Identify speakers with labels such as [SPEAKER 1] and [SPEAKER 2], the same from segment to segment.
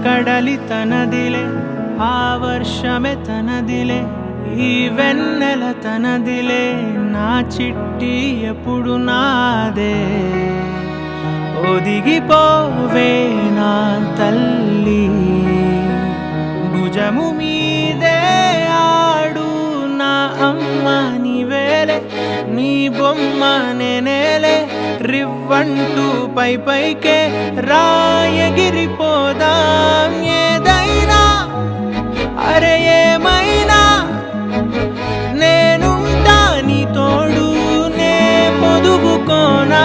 [SPEAKER 1] కడలి తనదిలే, ఆ వర్షమే తనదిలే, ఈ వెన్నెల తనదిలే, నా చిట్టి ఎప్పుడు నాదే. ఒదిగిపోవే నా తల్లి, భుజము మీదే ఆడు నా అమ్మ నీవేలే, నీ బొమ్మ నేనేలే, రివ్వంటూ పై పైకే రాయగిరిపోదాం. ఏదైనా అరే ఏమైనా నేనుంటా నీ తోడు, నే పొదుగుకోనారా.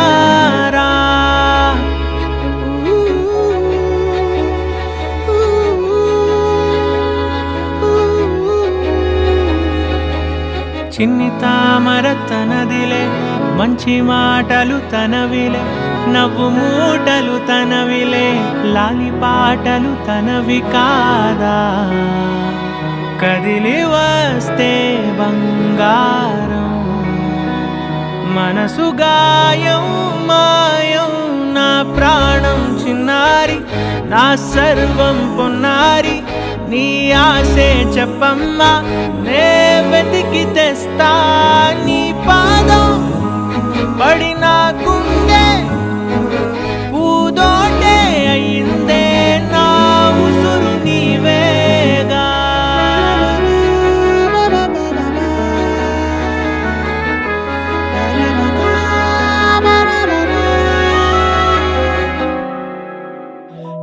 [SPEAKER 1] చిన్ని తామర తనదిలే, మంచి మాటలు తనవిలే, నవ్వు మూటలు తనవిలే, లాలి పాటలు తనవి కాదా. కదిలి వస్తే బంగారం, మనసు గాయం మాయం, నా ప్రాణం చిన్నారి, నా సర్వం పొన్నారి, నీ ఆశే చెప్పమ్మా, నే వెతికి తెస్తా నీ పాదం. పడిన గుండె పూదోటే అయిందే, నా ఉసురు నీవేగా.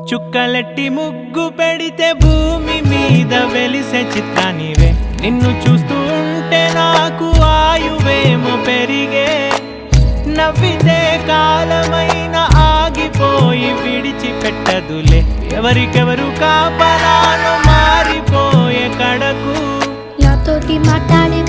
[SPEAKER 1] చుక్కలెట్టి ముగ్గు పెడితే భూమి మీద వెలిసే చిత్రానివే, నిన్ను చూస్తూ ఉంటే నాకు ఆయువేమో పెరిగే. నవ్వితే కాలమైన ఆగిపోయి విడిచిపెట్టదులే, ఎవరికెవరు కాపలాను మారిపోయే కడకు.
[SPEAKER 2] నాతోటి మాట్లాడే